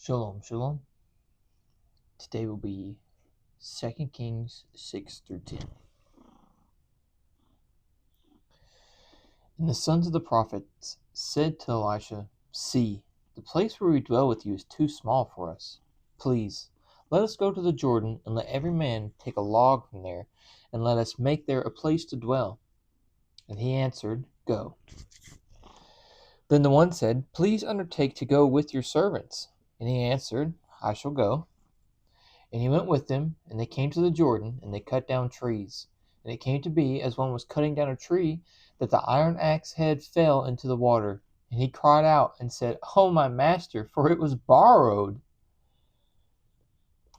Shalom, shalom. Today will be 2 Kings 6 through 10. And the sons of the prophets said to Elisha, "See, the place where we dwell with you is too small for us. Please, let us go to the Jordan, and let every man take a log from there, and let us make there a place to dwell." And he answered, "Go." Then the one said, "Please undertake to go with your servants." And he answered, "I shall go." And he went with them, and they came to the Jordan, and they cut down trees. And it came to be, as one was cutting down a tree, that the iron axe head fell into the water. And he cried out and said, "Oh, my master, for it was borrowed."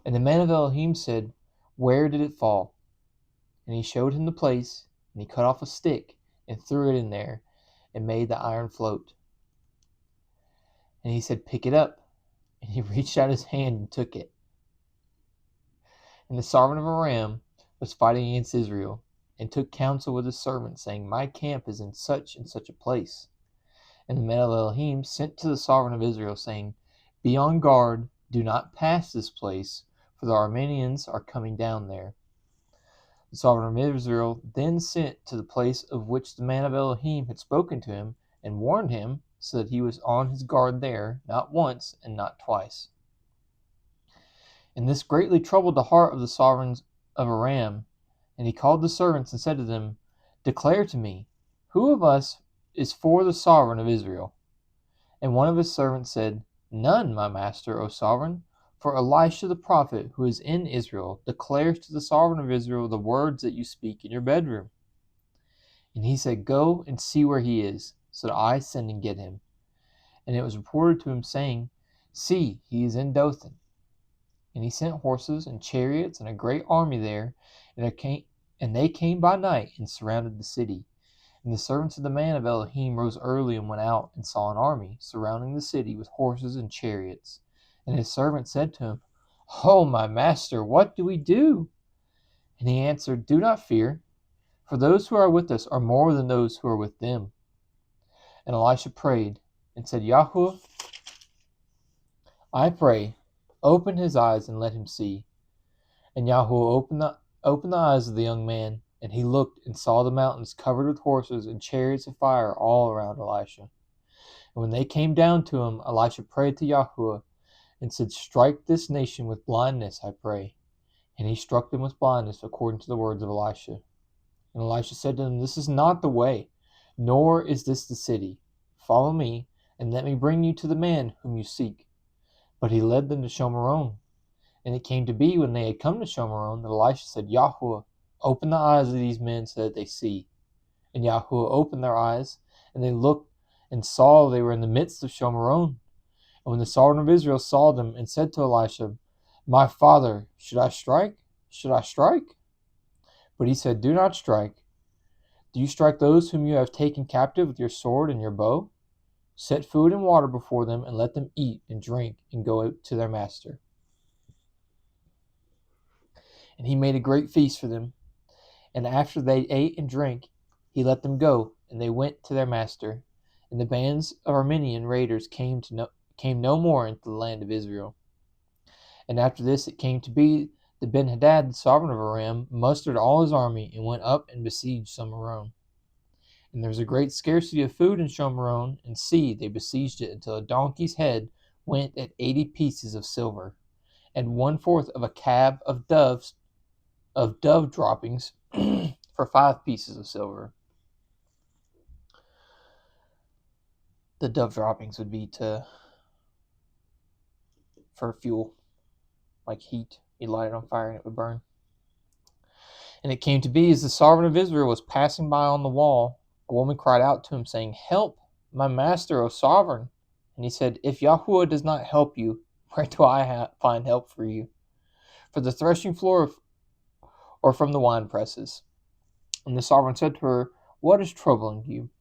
And the man of Elohim said, "Where did it fall?" And he showed him the place, and he cut off a stick, and threw it in there, and made the iron float. And he said, "Pick it up." And he reached out his hand and took it. And the sovereign of Aram was fighting against Israel, and took counsel with his servants, saying, "My camp is in such and such a place." And the man of Elohim sent to the sovereign of Israel, saying, "Be on guard, do not pass this place, for the Arameans are coming down there." The sovereign of Israel then sent to the place of which the man of Elohim had spoken to him, and warned him, so that he was on his guard there, not once and not twice. And this greatly troubled the heart of the sovereigns of Aram. And he called the servants and said to them, "Declare to me, who of us is for the sovereign of Israel?" And one of his servants said, "None, my master, O sovereign, for Elisha the prophet, who is in Israel, declares to the sovereign of Israel the words that you speak in your bedroom." And he said, "Go and see where he is, so that I send and get him." And it was reported to him, saying, "See, he is in Dothan." And he sent horses and chariots and a great army there, and they came by night and surrounded the city. And the servants of the man of Elohim rose early and went out and saw an army surrounding the city with horses and chariots. And his servant said to him, "Oh, my master, what do we do?" And he answered, "Do not fear, for those who are with us are more than those who are with them." And Elisha prayed and said, "Yahuwah, I pray, open his eyes and let him see." And Yahuwah opened the eyes of the young man, and he looked and saw the mountains covered with horses and chariots of fire all around Elisha. And when they came down to him, Elisha prayed to Yahuwah and said, "Strike this nation with blindness, I pray." And he struck them with blindness according to the words of Elisha. And Elisha said to them, "This is not the way, nor is this the city. Follow me, and let me bring you to the man whom you seek." But he led them to Shomeron. And it came to be, when they had come to Shomeron, that Elisha said, "Yahuwah, open the eyes of these men so that they see." And Yahuwah opened their eyes, and they looked and saw they were in the midst of Shomeron. And when the sovereign of Israel saw them, and said to Elisha, "My father, should I strike? Should I strike?" But he said, "Do not strike. Do you strike those whom you have taken captive with your sword and your bow? Set food and water before them, and let them eat and drink, and go out to their master." And he made a great feast for them. And after they ate and drank, he let them go, and they went to their master. And the bands of Armenian raiders came no more into the land of Israel. And after this it came to be that Ben-Hadad, the sovereign of Aram, mustered all his army, and went up and besieged Shomeron. And there was a great scarcity of food in Shomeron, and see, they besieged it until a donkey's head went at 80 pieces of silver, and 1/4 of a cab of dove droppings for 5 pieces of silver. The dove droppings would be for fuel, like heat. You light it on fire and it would burn. And it came to be, as the sovereign of Israel was passing by on the wall, a woman cried out to him, saying, "Help, my master, O sovereign." And he said, "If Yahuwah does not help you, where do I find help for you? For the threshing floor or from the wine presses?" And the sovereign said to her, "What is troubling you?"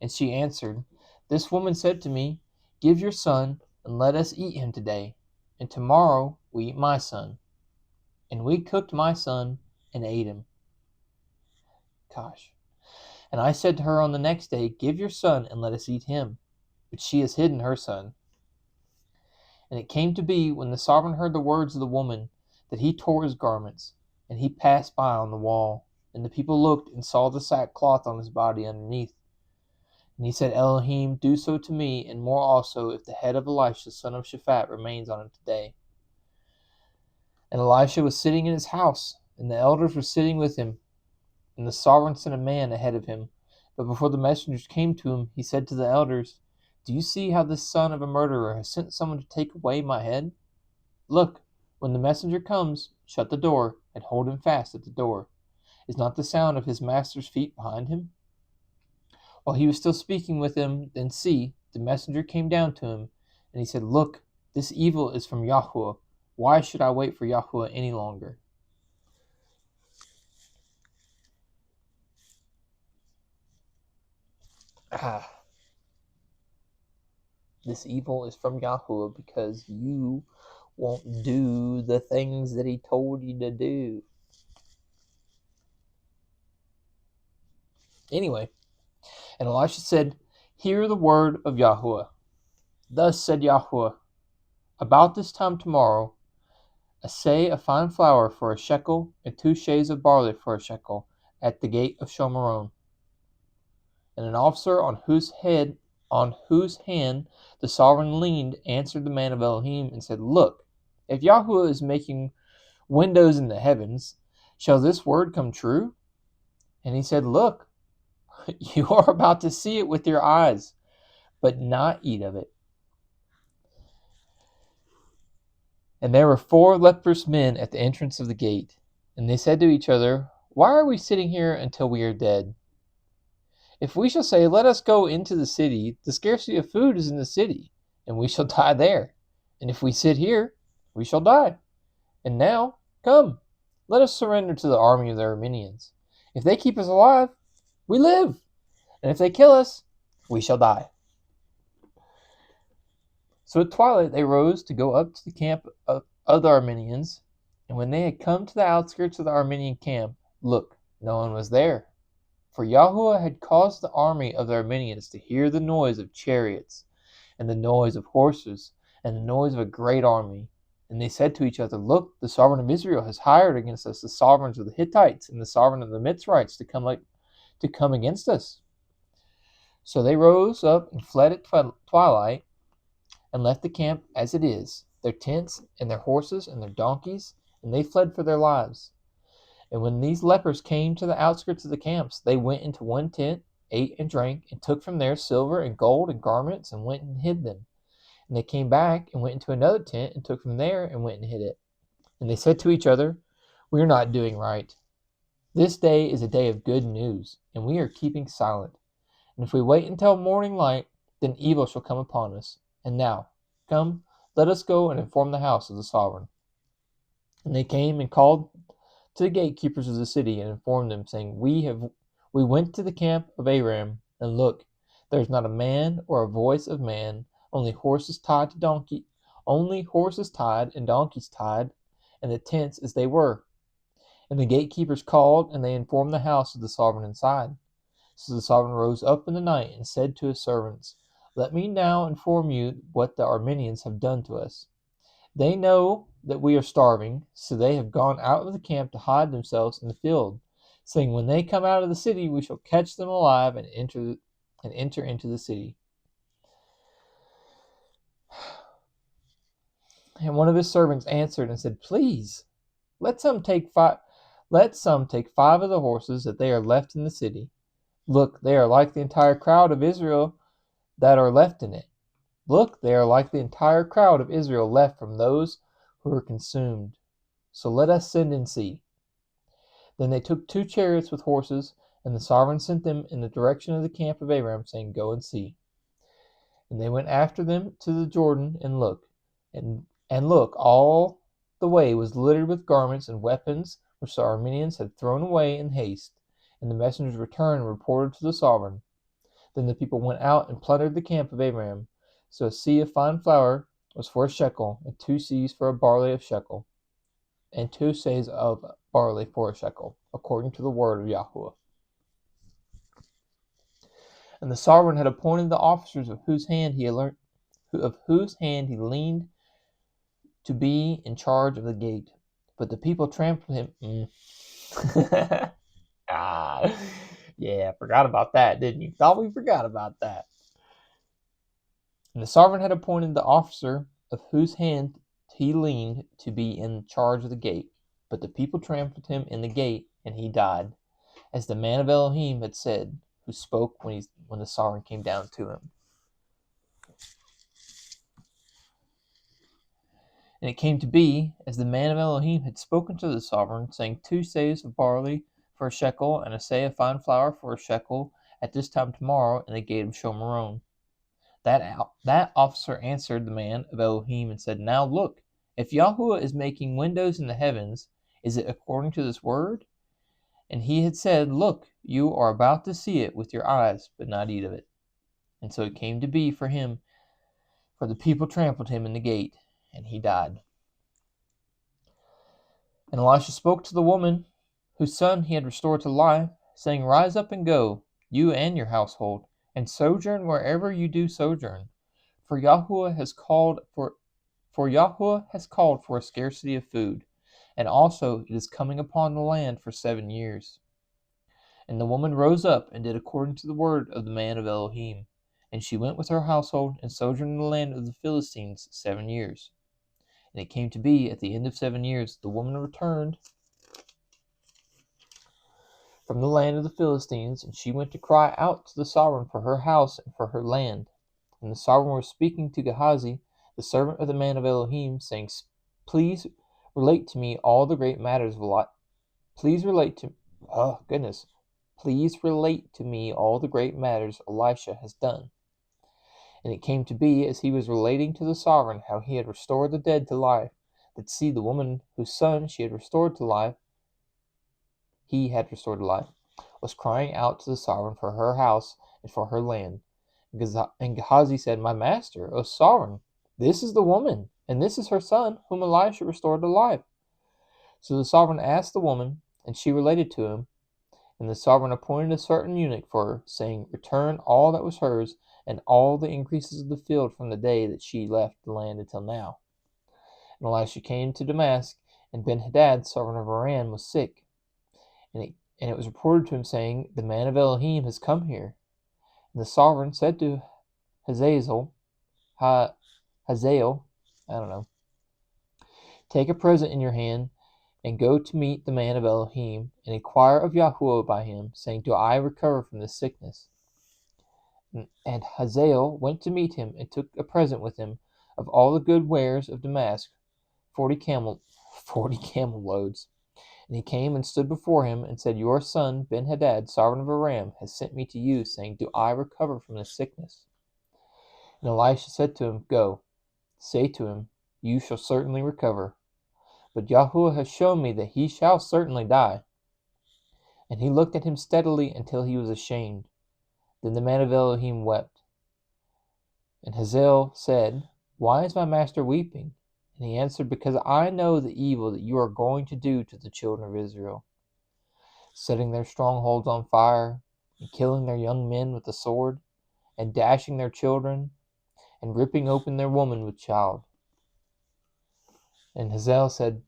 And she answered, "This woman said to me, 'Give your son, and let us eat him today, and tomorrow we eat my son.' And we cooked my son and ate him." Gosh. "And I said to her on the next day, 'Give your son, and let us eat him.' But she has hidden her son." And it came to be, when the sovereign heard the words of the woman, that he tore his garments, and he passed by on the wall. And the people looked and saw the sackcloth on his body underneath. And he said, Elohim, do so to me, and more also, if the head of Elisha, son of Shaphat, remains on him today. And Elisha was sitting in his house, and the elders were sitting with him. And the sovereign sent a man ahead of him. But before the messengers came to him, he said to the elders, Do you see how this son of a murderer has sent someone to take away my head? Look, when the messenger comes, shut the door, and hold him fast at the door. Is not the sound of his master's feet behind him? While he was still speaking with them, then see, the messenger came down to him, and he said, Look, this evil is from Yahweh. Why should I wait for Yahweh any longer? This evil is from Yahweh because you won't do the things that he told you to do. Anyway, and Elisha said, Hear the word of Yahweh. Thus said Yahweh, About this time tomorrow, a seah of fine flour for a shekel, and 2 shades of barley for a shekel, at the gate of Shomeron. And an officer on whose hand the sovereign leaned answered the man of Elohim and said, Look, if Yahweh is making windows in the heavens, shall this word come true? And he said, Look, you are about to see it with your eyes, but not eat of it. And there were 4 leprous men at the entrance of the gate, and they said to each other, Why are we sitting here until we are dead? If we shall say, Let us go into the city, the scarcity of food is in the city, and we shall die there. And if we sit here, we shall die. And now, come, let us surrender to the army of the Arameans. If they keep us alive, we live, and if they kill us, we shall die. So at twilight they rose to go up to the camp of the Arameans, and when they had come to the outskirts of the Aramean camp, look, no one was there. For Yahweh had caused the army of the Arameans to hear the noise of chariots, and the noise of horses, and the noise of a great army. And they said to each other, Look, the sovereign of Israel has hired against us the sovereigns of the Hittites and the sovereign of the Mitzrites to come against us. So they rose up and fled at twilight, and left the camp as it is, their tents and their horses and their donkeys, and they fled for their lives. And when these lepers came to the outskirts of the camps, they went into one tent, ate and drank, and took from there silver and gold and garments, and went and hid them. And they came back and went into another tent, and took from there and went and hid it. And they said to each other, We are not doing right. This day is a day of good news, and we are keeping silent. And if we wait until morning light, then evil shall come upon us. And now, come, let us go and inform the house of the sovereign. And they came and called to the gatekeepers of the city and informed them, saying, We went to the camp of Aram, and look, there is not a man or a voice of man, only horses tied and donkeys tied, and the tents as they were. And the gatekeepers called, and they informed the house of the sovereign inside. So the sovereign rose up in the night and said to his servants, Let me now inform you what the Arameans have done to us. They know that we are starving, so they have gone out of the camp to hide themselves in the field, saying, When they come out of the city, we shall catch them alive and enter into the city. And one of his servants answered and said, Please, let some take 5 of the horses that they are left in the city. Look, they are like the entire crowd of Israel that are left in it. Look, they are like the entire crowd of Israel left from those who were consumed. So let us send and see. Then they took 2 chariots with horses, and the sovereign sent them in the direction of the camp of Aram, saying, Go and see. And they went after them to the Jordan, and look, all the way was littered with garments and weapons which the Arameans had thrown away in haste. And the messengers returned and reported to the sovereign. Then the people went out and plundered the camp of Aram. So a seah of fine flour was for a shekel, and 2 seahs for a barley of shekel, and 2 seahs of barley for a shekel, according to the word of Yahweh. And the sovereign had appointed the officers of whose hand he leaned to be in charge of the gate, but the people trampled him. Yeah, forgot about that, didn't you? Thought we forgot about that. And the sovereign had appointed the officer of whose hand he leaned to be in charge of the gate, but the people trampled him in the gate, and he died, as the man of Elohim had said, who spoke when the sovereign came down to him. And it came to be, as the man of Elohim had spoken to the sovereign, saying, 2 seahs of barley for a shekel, and a seah of fine flour for a shekel, at this time tomorrow, in the gate of Shomeron. That officer answered the man of Elohim and said, Now look, if Yahuwah is making windows in the heavens, is it according to this word? And he had said, Look, you are about to see it with your eyes, but not eat of it. And so it came to be for him, for the people trampled him in the gate, and he died. And Elisha spoke to the woman whose son he had restored to life, saying, Rise up and go, you and your household, and sojourn wherever you do sojourn. For Yahuwah has called for a scarcity of food, and also it is coming upon the land for 7 years. And the woman rose up and did according to the word of the man of Elohim. And she went with her household and sojourned in the land of the Philistines 7 years. And it came to be, at the end of 7 years, the woman returned from the land of the Philistines, and she went to cry out to the sovereign for her house and for her land. And the sovereign was speaking to Gehazi, the servant of the man of Elohim, saying, Please relate to me all the great matters of Elisha. Please relate to me all the great matters Elisha has done. And it came to be, as he was relating to the sovereign how he had restored the dead to life, that see, the woman whose son he had restored to life, was crying out to the sovereign for her house and for her land. And Gehazi said, My master, O sovereign, this is the woman, and this is her son, whom Elisha restored to life. So the sovereign asked the woman, and she related to him. And the sovereign appointed a certain eunuch for her, saying, Return all that was hers, and all the increases of the field from the day that she left the land until now. And Elisha came to Damascus, and Ben-Hadad, sovereign of Aram, was sick. And it was reported to him, saying, The man of Elohim has come here. And the sovereign said to Hazael, Take a present in your hand, and go to meet the man of Elohim, and inquire of Yahuwah by him, saying, Do I recover from this sickness? And Hazael went to meet him, and took a present with him of all the good wares of Damascus, 40 camel loads. And he came and stood before him, and said, Your son Ben-Hadad, sovereign of Aram, has sent me to you, saying, Do I recover from this sickness? And Elisha said to him, Go, say to him, You shall certainly recover. But Yahuwah has shown me that he shall certainly die. And he looked at him steadily until he was ashamed. Then the man of Elohim wept. And Hazael said, Why is my master weeping? And he answered, Because I know the evil that you are going to do to the children of Israel, setting their strongholds on fire, and killing their young men with the sword, and dashing their children, and ripping open their woman with child. And Hazael said,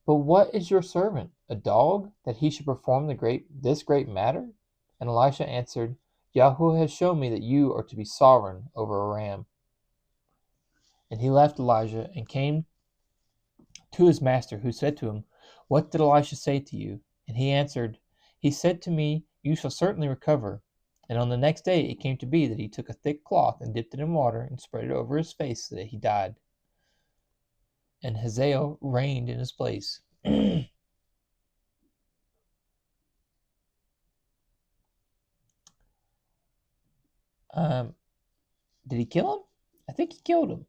But what is your servant, a dog, that he should perform this great matter? And Elisha answered, Yahuwah has shown me that you are to be sovereign over Aram. And he left Elijah and came to his master, who said to him, What did Elisha say to you? And he answered, He said to me, You shall certainly recover. And on the next day it came to be that he took a thick cloth and dipped it in water and spread it over his face so that he died. And Hazael reigned in his place. Did he kill him? I think he killed him.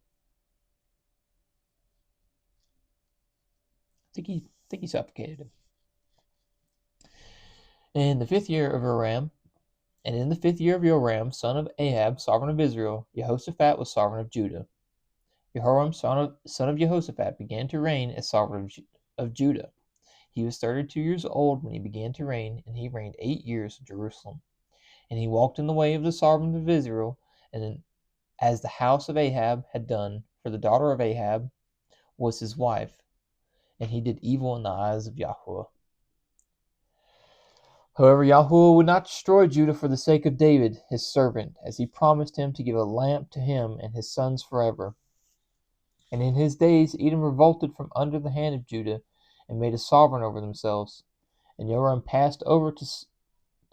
I think he suffocated him. In the 5th year of Aram, and in the 5th year of Joram, son of Ahab, sovereign of Israel, Jehoshaphat was sovereign of Judah. Jehoram, son of Jehoshaphat, began to reign as sovereign of Judah. He was 32 years old when he began to reign, and he reigned 8 years in Jerusalem. And he walked in the way of the sovereign of Israel, and as the house of Ahab had done, for the daughter of Ahab was his wife, and he did evil in the eyes of Yahweh. However, Yahweh would not destroy Judah for the sake of David, his servant, as he promised him to give a lamp to him and his sons forever. And in his days Edom revolted from under the hand of Judah, and made a sovereign over themselves. And Joram passed over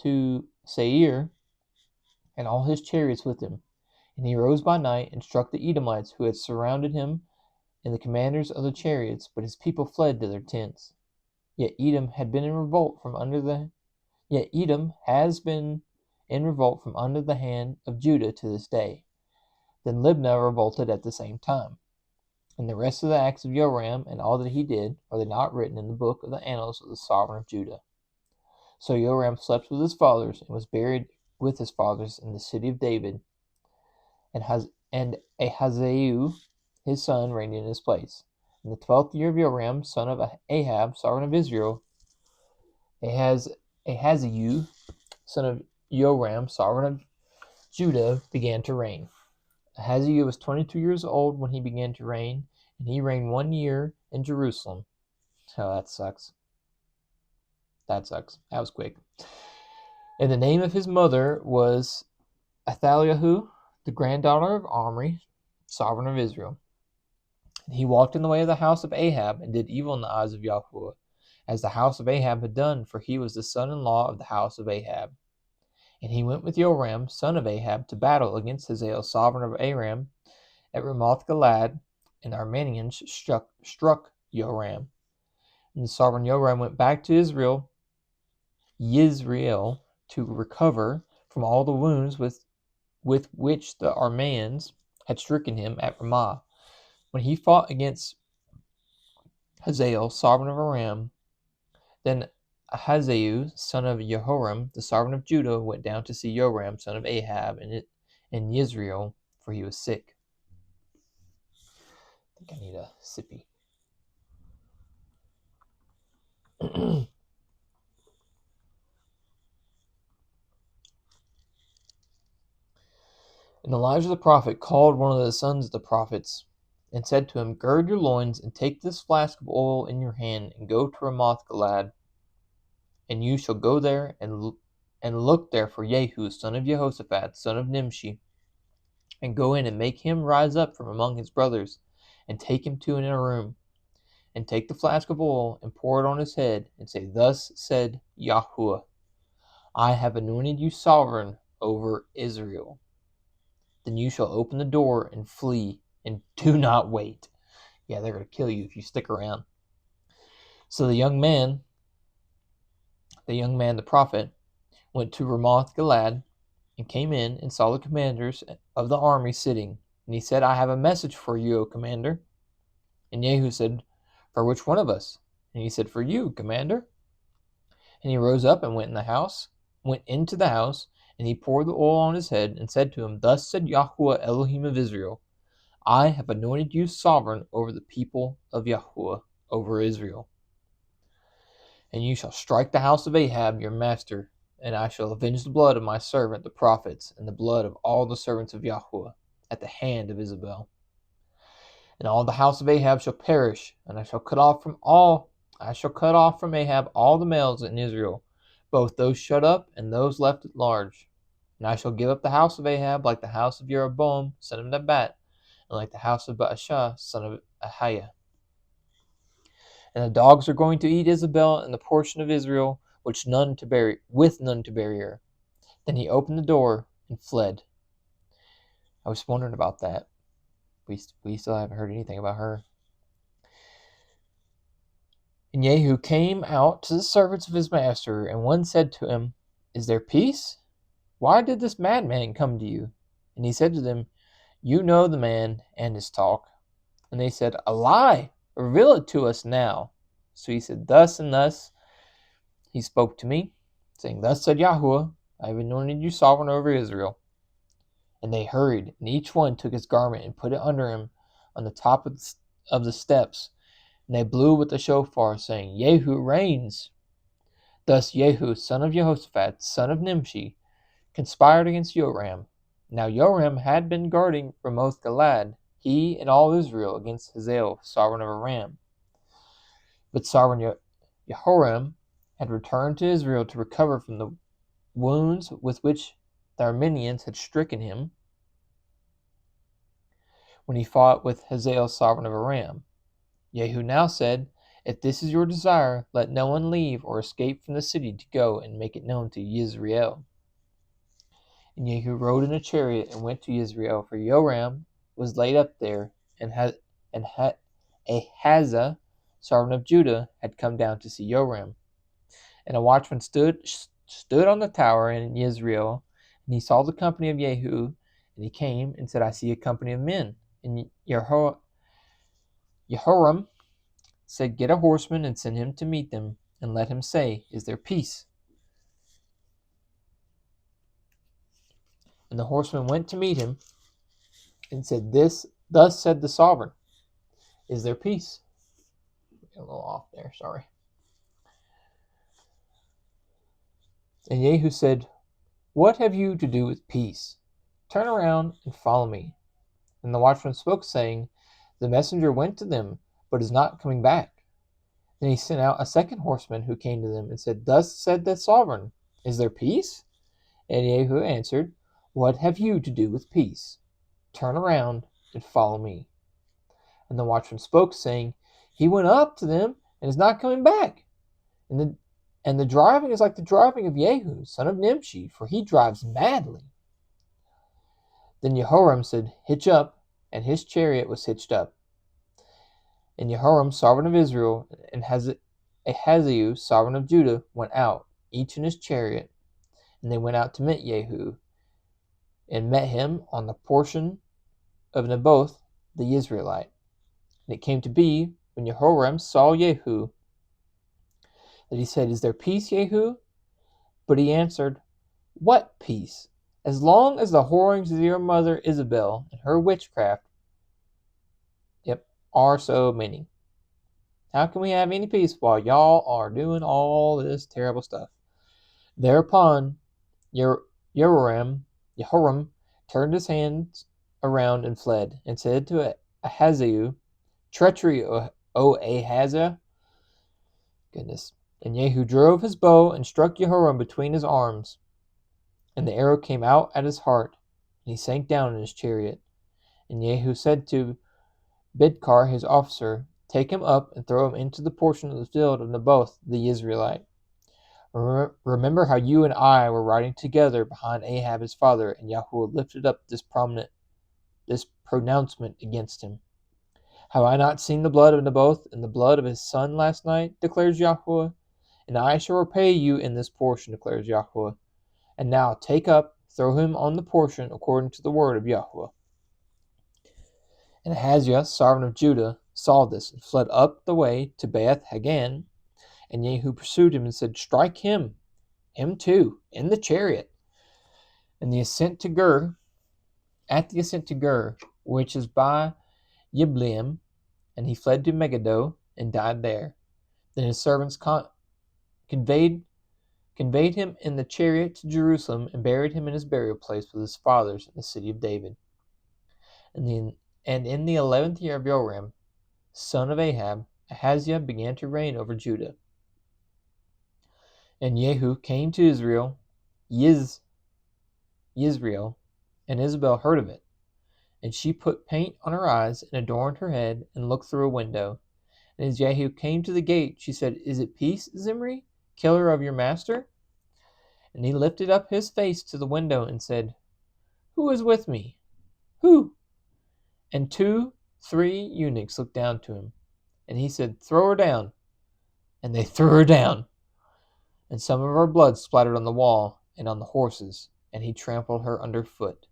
to Seir, and all his chariots with him. And he rose by night, and struck the Edomites who had surrounded him, and the commanders of the chariots, but his people fled to their tents. Yet Edom has been in revolt from under the hand of Judah to this day. Then Libnah revolted at the same time. And the rest of the acts of Joram and all that he did, are they not written in the book of the annals of the sovereign of Judah? So Joram slept with his fathers, and was buried with his fathers in the city of David, and Ahaziah his son reigned in his place. In the 12th year of Joram, son of Ahab, sovereign of Israel, Ahaziah, son of Joram, sovereign of Judah, began to reign. Ahaziah was 22 years old when he began to reign, and he reigned 1 year in Jerusalem. Oh, that sucks. That was quick. And the name of his mother was Athaliah, the granddaughter of Omri, sovereign of Israel. And he walked in the way of the house of Ahab, and did evil in the eyes of Yahweh, as the house of Ahab had done, for he was the son-in-law of the house of Ahab. And he went with Joram, son of Ahab, to battle against Hazael, sovereign of Aram, at Ramoth-Galad, and the Arameans struck Joram. And the sovereign Joram went back to Yisrael, to recover from all the wounds with which the Arameans had stricken him at Ramah. When he fought against Hazael, sovereign of Aram, then Ahaziah, son of Jehoram, the sovereign of Judah, went down to see Joram, son of Ahab, in Yisrael, for he was sick. I think I need a sippy. And Elijah the prophet called one of the sons of the prophets, and said to him, Gird your loins, and take this flask of oil in your hand, and go to Ramoth-Galad. And you shall go there, and look there for Jehu, son of Jehoshaphat, son of Nimshi, and go in and make him rise up from among his brothers, and take him to an inner room, and take the flask of oil, and pour it on his head, and say, Thus said Yahuwah, I have anointed you sovereign over Israel. Then you shall open the door and flee, and do not wait. Yeah, they're going to kill you if you stick around. So the young man, the prophet, went to Ramoth-Galad, and came in and saw the commanders of the army sitting. And he said, I have a message for you, O commander. And Jehu said, For which one of us? And he said, For you, commander. And he rose up and went into the house, and he poured the oil on his head, and said to him, Thus said Yahuwah, Elohim of Israel, I have anointed you sovereign over the people of Yahuwah, over Israel. And you shall strike the house of Ahab, your master, and I shall avenge the blood of my servant the prophets, and the blood of all the servants of Yahuwah, at the hand of Isabel. And all the house of Ahab shall perish, and I shall cut off from Ahab all the males in Israel, both those shut up and those left at large. And I shall give up the house of Ahab like the house of Jeroboam, son of Nebat, and like the house of Baasha, son of Ahiah. And the dogs are going to eat Isabel and the portion of Israel, with none to bury her. Then he opened the door and fled. I was wondering about that. We still haven't heard anything about her. And Jehu came out to the servants of his master, and one said to him, Is there peace? Why did this madman come to you? And he said to them, You know the man and his talk. And they said, A lie! Reveal it to us now. So he said, Thus and thus he spoke to me, saying, Thus said Yahuwah, I have anointed you sovereign over Israel. And they hurried, and each one took his garment and put it under him on the top of the steps. And they blew with the shofar, saying, Jehu reigns. Thus Jehu, son of Jehoshaphat, son of Nimshi, conspired against Joram. Now Joram had been guarding Ramoth-Galad. he and all Israel, against Hazael, sovereign of Aram. But sovereign Jehoram had returned to Israel to recover from the wounds with which the Arameans had stricken him when he fought with Hazael, sovereign of Aram. Jehu now said, "If this is your desire, let no one leave or escape from the city to go and make it known to Yisrael." And Jehu rode in a chariot and went to Yisrael, for Joram was laid up there, and Ahazah, sovereign of Judah, had come down to see Joram. And a watchman stood on the tower in Yisrael, and he saw the company of Jehu, and he came and said, "I see a company of men." And Jehoram said, "Get a horseman and send him to meet them, and let him say, 'Is there peace?'" And the horseman went to meet him and said, "Thus said the sovereign, 'Is there peace?'" A little off there, sorry. And Jehu said, "What have you to do with peace? Turn around and follow me." And the watchman spoke, saying, "The messenger went to them, but is not coming back." Then he sent out a second horseman, who came to them and said, "Thus said the sovereign, 'Is there peace?'" And Jehu answered, "What have you to do with peace? Turn around and follow me." And the watchman spoke, saying, "He went up to them and is not coming back. And the driving is like the driving of Jehu, son of Nimshi, for he drives madly." Then Jehoram said, "Hitch up," and his chariot was hitched up. And Jehoram, sovereign of Israel, and Ahaziah, sovereign of Judah, went out, each in his chariot, and they went out to meet Jehu, and met him on the portion of Naboth the Israelite. And it came to be, when Jehoram saw Jehu, that he said, "Is there peace, Jehu?" But he answered, "What peace? As long as the whorings of your mother Isabel and her witchcraft, are so many. How can we have any peace while y'all are doing all this terrible stuff?" Thereupon Jehoram turned his hands around and fled, and said to Ahaziah, "Treachery, O Ahaziah." Goodness. And Jehu drove his bow and struck Jehoram between his arms, and the arrow came out at his heart, and he sank down in his chariot. And Jehu said to Bidkar, his officer, "Take him up and throw him into the portion of the field of Naboth the Israelite. Remember how you and I were riding together behind Ahab his father, and Yahuwah lifted up this pronouncement against him. Have I not seen the blood of Naboth and the blood of his son last night, declares Yahuwah? And I shall repay you in this portion, declares Yahuwah. And now take up, throw him on the portion according to the word of Yahuwah." And Ahaziah, sovereign of Judah, saw this, and fled up the way to Beth Hagan. And Jehu pursued him and said, "Strike him too, in the chariot." And at the ascent to Gur, which is by Yibleam, and he fled to Megiddo and died there. Then his servants conveyed him in the chariot to Jerusalem, and buried him in his burial place with his fathers in the city of David. And in the 11th year of Joram, son of Ahab, Ahaziah began to reign over Judah. And Jehu came to Yisrael, and Isabel heard of it. And she put paint on her eyes, and adorned her head, and looked through a window. And as Jehu came to the gate, she said, "Is it peace, Zimri, killer of your master?" And he lifted up his face to the window and said, "Who is with me? Who?" And 3 eunuchs looked down to him. And he said, "Throw her down." And they threw her down. And some of her blood splattered on the wall and on the horses, and he trampled her underfoot.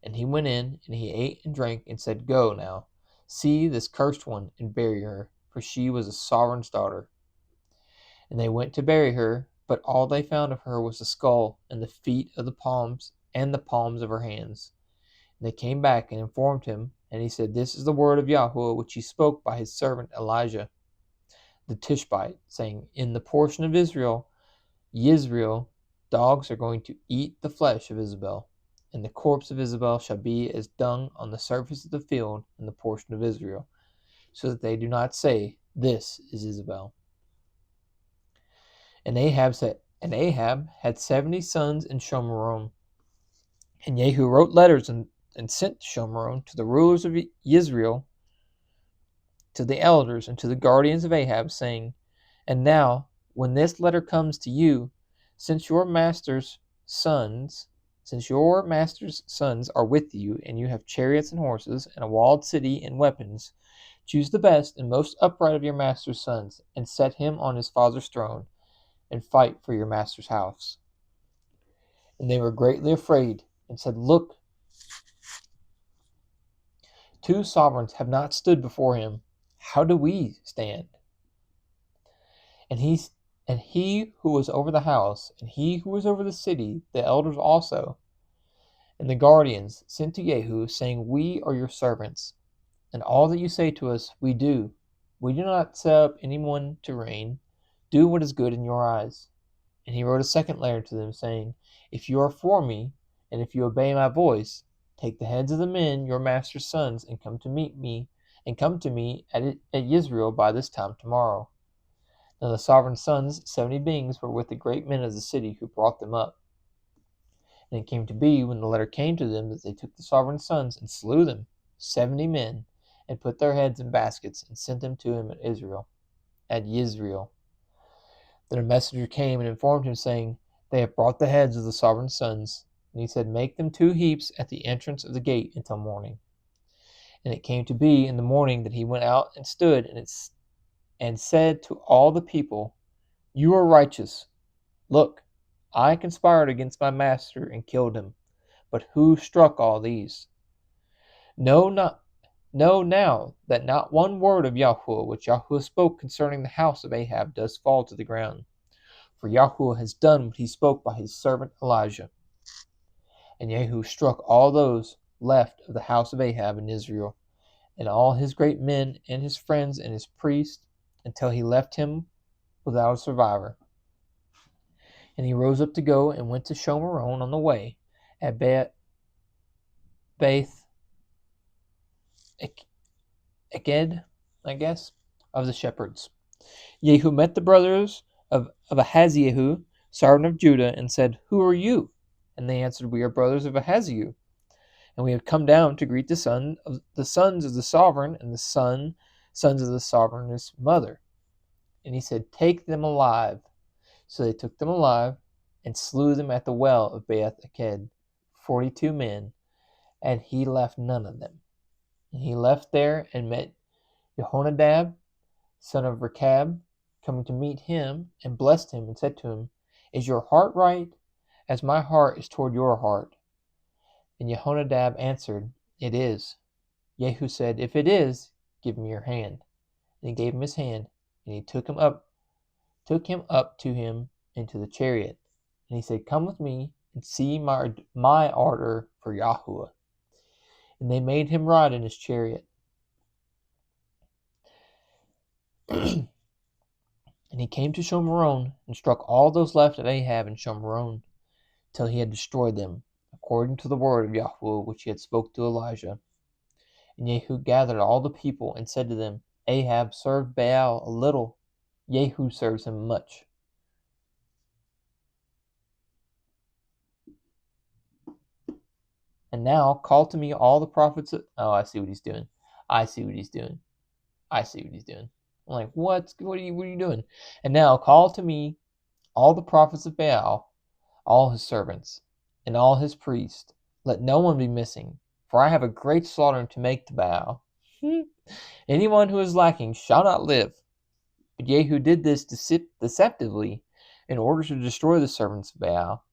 And he went in, and he ate and drank, and said, "Go now, see this cursed one, and bury her, for she was a sovereign's daughter." And they went to bury her, but all they found of her was the skull, and the feet of the palms, and the palms of her hands. And they came back and informed him, and he said, "This is the word of Yahuwah which he spoke by his servant Elijah the Tishbite, saying, In the portion of Israel, dogs are going to eat the flesh of Isabel." and the corpse of Isabel shall be as dung on the surface of the field in the portion of Israel, so that they do not say, This is Isabel. And Ahab had 70 sons in Shomeron. And Jehu wrote letters and sent to Shomeron to the rulers of Israel, to the elders, and to the guardians of Ahab, saying, And now, when this letter comes to you, since your master's sons are with you, and you have chariots and horses, and a walled city and weapons, choose the best and most upright of your master's sons, and set him on his father's throne, and fight for your master's house. And they were greatly afraid, and said, Look, 2 sovereigns have not stood before him. How do we stand? And he who was over the house, and he who was over the city, the elders also, and the guardians, sent to Jehu, saying, We are your servants, and all that you say to us we do. We do not set up anyone to reign. Do what is good in your eyes. And he wrote a second letter to them, saying, If you are for me, and if you obey my voice, take the heads of the men, your master's sons, and come to me at Yisrael by this time tomorrow. Now the sovereign's sons, 70 beings, were with the great men of the city who brought them up. And it came to be, when the letter came to them, that they took the sovereign's sons and slew them, 70 men, and put their heads in baskets, and sent them to him at Yisrael. Then a messenger came and informed him, saying, They have brought the heads of the sovereign's sons. And he said, Make them 2 heaps at the entrance of the gate until morning. And it came to be in the morning that he went out and stood, and said to all the people, You are righteous. Look, I conspired against my master and killed him. But who struck all these? Know now that not one word of Yahuwah which Yahuwah spoke concerning the house of Ahab does fall to the ground. For Yahuwah has done what he spoke by his servant Elijah. And Jehu struck all those left of the house of Ahab in Israel, and all his great men, and his friends, and his priests, until he left him without a survivor. And he rose up to go, and went to Shomeron on the way, at Beth Eged, of the shepherds. Jehu met the brothers of Ahaziah, servant of Judah, and said, Who are you? And they answered, We are brothers of Ahaziah, and we have come down to greet the sons of the sovereign, and the sons of the sovereign's mother. And he said, Take them alive. So they took them alive, and slew them at the well of Beth Eked, 42 men, and he left none of them. And he left there, and met Jehonadab, son of Rechab, coming to meet him, and blessed him, and said to him, Is your heart right, as my heart is toward your heart? And Jehonadab answered, It is. Jehu said, If it is, give me your hand. And he gave him his hand, and he took him up to him into the chariot. And he said, Come with me, and see my ardor for Yahuwah. And they made him ride in his chariot. And he came to Shomeron, and struck all those left of Ahab in Shomeron, till he had destroyed them, according to the word of Yahuwah which he had spoke to Elijah. And Jehu gathered all the people, and said to them, Ahab served Baal a little, Jehu serves him much. And now call to me all the prophets of... Oh, I see what he's doing. I'm like, what are you doing? And now call to me all the prophets of Baal, all his servants, and all his priests. Let no one be missing, for I have a great slaughter to make to Baal. Anyone who is lacking shall not live. But Jehu did this deceptively, in order to destroy the servants of Baal.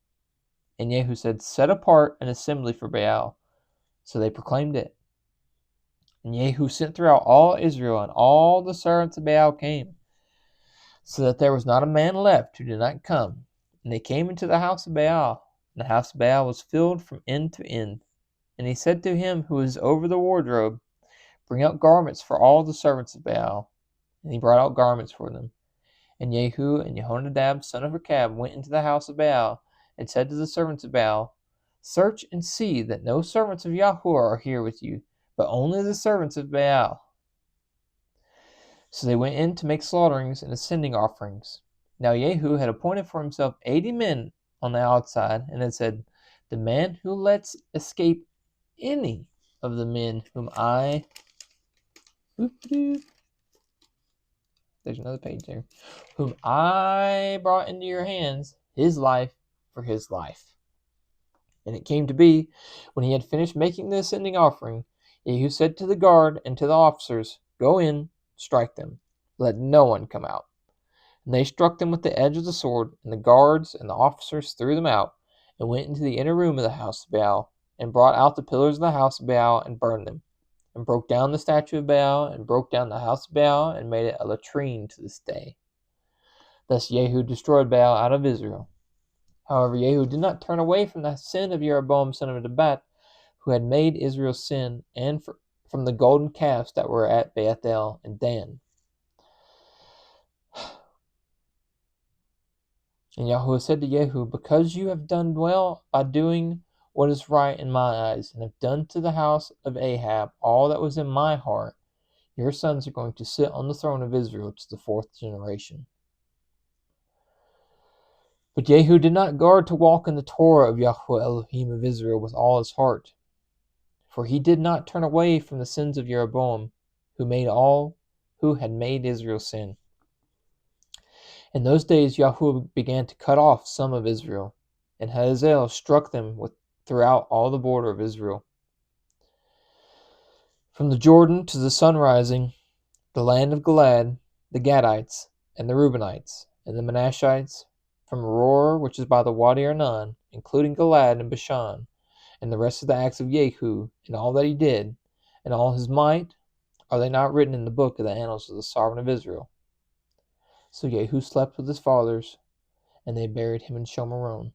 And Jehu said, Set apart an assembly for Baal. So they proclaimed it. And Jehu sent throughout all Israel, and all the servants of Baal came, so that there was not a man left who did not come. And they came into the house of Baal, and the house of Baal was filled from end to end. And he said to him who was over the wardrobe, Bring out garments for all the servants of Baal. And he brought out garments for them. And Jehu and Jehonadab, son of Rechab, went into the house of Baal, and said to the servants of Baal, Search and see that no servants of Yahuwah are here with you, but only the servants of Baal. So they went in to make slaughterings and ascending offerings. Now Jehu had appointed for himself 80 men on the outside, and had said, the man who lets escape any of the men whom there's another page there, whom I brought into your hands, his life for his life. And it came to be, when he had finished making the ascending offering, Jehu said to the guard and to the officers, go in, strike them, let no one come out. And they struck them with the edge of the sword, and the guards and the officers threw them out, and went into the inner room of the house of Baal, and brought out the pillars of the house of Baal, and burned them, and broke down the statue of Baal, and broke down the house of Baal, and made it a latrine to this day. Thus Jehu destroyed Baal out of Israel. However, Jehu did not turn away from the sin of Jeroboam son of Nebat, who had made Israel sin, and from the golden calves that were at Bethel and Dan. And Yahuwah said to Jehu, because you have done well by doing what is right in my eyes, and have done to the house of Ahab all that was in my heart, your sons are going to sit on the throne of Israel to the 4th generation. But Jehu did not guard to walk in the Torah of Yahuwah Elohim of Israel with all his heart, for he did not turn away from the sins of Jeroboam, who had made Israel sin. In those days Yahuwah began to cut off some of Israel, and Hazael struck them throughout all the border of Israel. From the Jordan to the sun rising, the land of Gilad, the Gadites, and the Reubenites, and the Manasshites, from Aroer, which is by the Wadi Arnon, including Gilad and Bashan, and the rest of the acts of Jehu, and all that he did, and all his might, are they not written in the book of the annals of the sovereign of Israel? So Jehu slept with his fathers, and they buried him in Shomeron.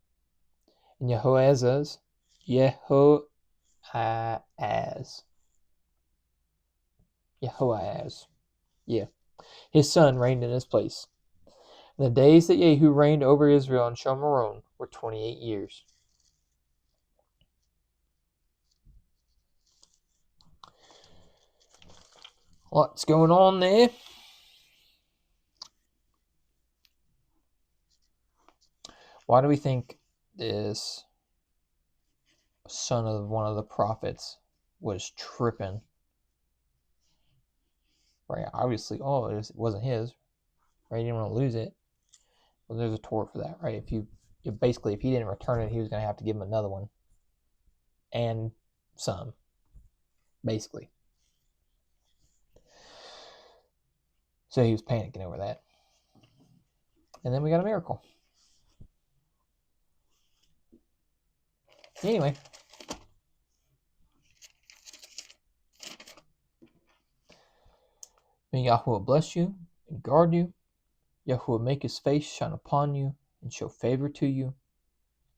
And Jehoahaz, his son reigned in his place. And the days that Jehu reigned over Israel in Shomeron were 28 years. What's going on there? Why do we think this son of one of the prophets was tripping? Right, obviously, it wasn't his. Right, he didn't want to lose it. Well, there's a tort for that, right? If he didn't return it, he was going to have to give him another one. And some, basically. So he was panicking over that. And then we got a miracle. Anyway. May Yahuwah bless you and guard you. Yahuwah make his face shine upon you and show favor to you.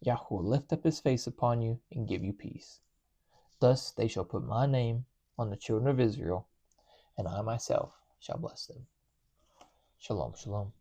Yahuwah lift up his face upon you and give you peace. Thus they shall put my name on the children of Israel, and I myself shall bless them. Shalom, shalom.